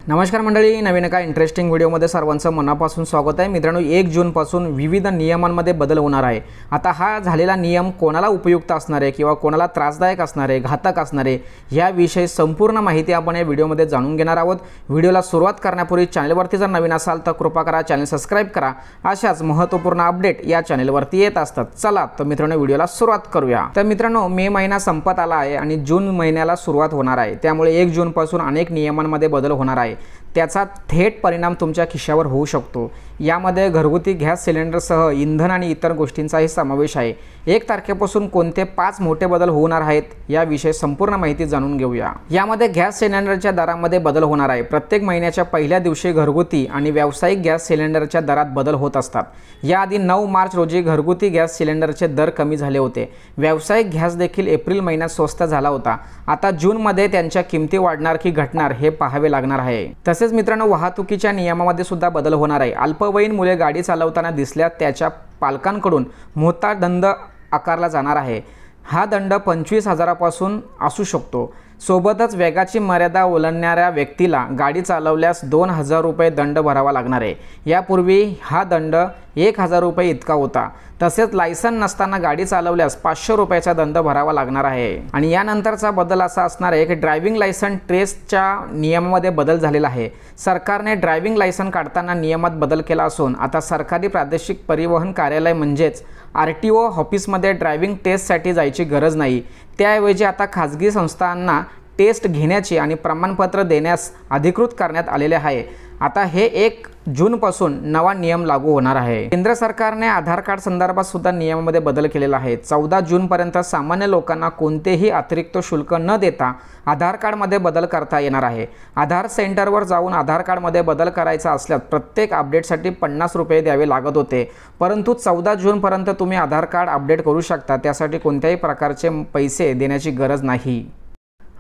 नमस्कार मंडळी, नवीन एका इंटरेस्टिंग व्हिडिओमध्ये सर्वांचं मनापासून स्वागत आहे। मित्रांनो, 1 जूनपासून विविध नियमांमध्ये बदल होणार आहे। आता हा झालेला नियम कोणाला उपयुक्त असणार आहे किंवा कोणाला त्रासदायक असणार आहे, घातक असणार आहे, याविषयी संपूर्ण माहिती आपण या व्हिडिओमध्ये जाणून घेणार आहोत। व्हिडिओला सुरुवात करण्यापूर्वी चॅनलवरती जर नवीन असाल तर कृपा करा चॅनल सबस्क्राइब करा। अशाच महत्त्वपूर्ण अपडेट या चॅनलवरती येत असतात। चला तर मित्रांनो, व्हिडिओला सुरुवात करूया। तर मित्रांनो, मे महिना संपत आला आहे आणि जून महिन्याला सुरुवात होणार आहे। त्यामुळे 1 जूनपासून अनेक नियमांमध्ये बदल होणार आहे। त्याचा थेट परिणाम तुमच्या खिशावर होऊ शकतो। यामध्ये घरगुती गॅस सिलेंडरसह इंधन आणि इतर गोष्टींचाही समावेश आहे। 1 तारखेपासून कोणते 5 मोठे बदल होणार आहेत याविषयी संपूर्ण माहिती जाणून घेऊया। यामध्ये गॅस सिलेंडरच्या दरामध्ये बदल होणार आहे। प्रत्येक महिन्याच्या पहिल्या दिवशी घरगुती आणि व्यावसायिक गॅस सिलेंडरच्या दरात बदल होत असतात। याआधी 9 मार्च रोजी घरगुती गॅस सिलेंडरचे दर कमी झाले होते। व्यावसायिक गॅस देखील एप्रिल महिन्यात स्वस्त झाला होता। आता जूनमध्ये त्यांच्या किमती वाढणार की घटणार हे पाहावे लागणार आहे। तसेच मित्रांनो, वाहतुकीच्या नियमामध्ये सुद्धा बदल होणार आहे। अल्पवयीन मुले गाडी चालवताना दिसल्यास त्याच्या पालकांकडून मोठा दंड आकारला जाणार आहे। हा दंड 25,000 पासून असू शकतो। सोबतच वेगाची मर्यादा ओलांडणाऱ्या व्यक्तीला गाडी चालवल्यास 2,000 रुपये दंड भरावा लागणार आहे। यापूर्वी हा दंड 1,000 रुपये इतका होता। तसेच लायसन नसताना गाडी चालवल्यास 500 रुपयाचा दंड भरावा लागणार आहे। आणि यानंतरचा बदल असा असणार आहे की ड्रायव्हिंग लायसन टेस्टच्या नियमामध्ये बदल झालेला आहे। सरकारने ड्रायव्हिंग लायसन काढताना नियमात बदल केला असून आता सरकारी प्रादेशिक परिवहन कार्यालय म्हणजेच RTO ऑफिसमध्ये ड्रायव्हिंग टेस्टसाठी जायची गरज नाही। त्याऐवजी आता खाजगी संस्थांना टेस्ट घेण्याची आणि प्रमाणपत्र देण्यास अधिकृत करण्यात आलेले आहे। आता हे 1 जूनपासून नवा नियम लागू होणार आहे। केंद्र सरकारने आधार कार्ड संदर्भात सुद्धा नियमामध्ये बदल केलेला आहे। 14 जूनपर्यंत सामान्य लोकांना कोणतेही अतिरिक्त शुल्क न देता आधार कार्डमध्ये बदल करता येणार आहे। आधार सेंटरवर जाऊन आधार कार्डमध्ये बदल करायचा असल्यास प्रत्येक अपडेटसाठी 50 रुपये द्यावे लागत होते, परंतु 14 जूनपर्यंत तुम्ही आधार कार्ड अपडेट करू शकता। त्यासाठी कोणत्याही प्रकारचे पैसे देण्याची गरज नाही।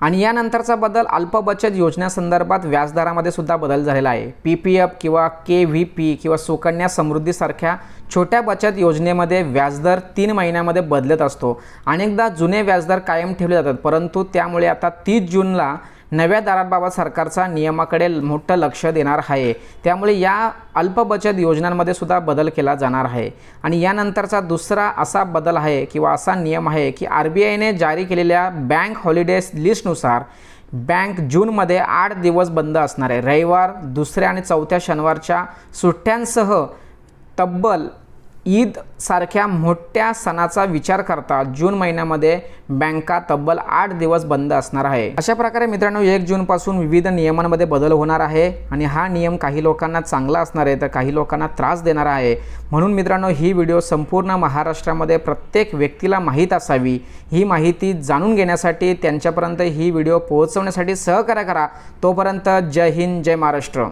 आणि यानंतरचा बदल अल्प बचत योजनेसंदर्भात व्याजदरामध्ये सुद्धा बदल झालेला आहे। PPF किंवा KVP किंवा सुकन्या समृद्धीसारख्या छोट्या बचत योजनेमध्ये व्याजदर 3 महिन्यामध्ये बदलत असतो। अनेकदा जुने व्याजदर कायम ठेवले जातात, परंतु त्यामुळे आता 30 जूनला नव्या दराबाबत सरकारचा नियमाकडे मोठं लक्ष देणार आहे। त्यामुळे या अल्प बचत योजनांमध्ये सुद्धा बदल केला जाणार आहे। आणि यानंतरचा दुसरा असा बदल आहे किंवा असा नियम आहे की RBIने जारी केलेल्या बँक हॉलिडेज लिस्टनुसार बँक जूनमध्ये 8 दिवस बंद असणार आहे। रविवार, दुसऱ्या आणि चौथ्या शनिवारच्या सुट्ट्यांसह तब्बल ईद सारख्या मोठ्या सणाचा विचार करता जून महिन्यामध्ये बँका तब्बल 8 दिवस बंद असणार आहे। अशा प्रकारे मित्रांनो, 1 जूनपासून विविध नियमांमध्ये बदल होणार आहे। आणि हा नियम काही लोकांना चांगला असणार आहे तर काही लोकांना त्रास देणार आहे। म्हणून मित्रांनो, ही व्हिडिओ संपूर्ण महाराष्ट्रामध्ये प्रत्येक व्यक्तीला माहीत असावी। ही माहिती जाणून घेण्यासाठी त्यांच्यापर्यंत ही व्हिडिओ पोहोचवण्यासाठी सहकार्य करा। तोपर्यंत जय हिंद, जय महाराष्ट्र।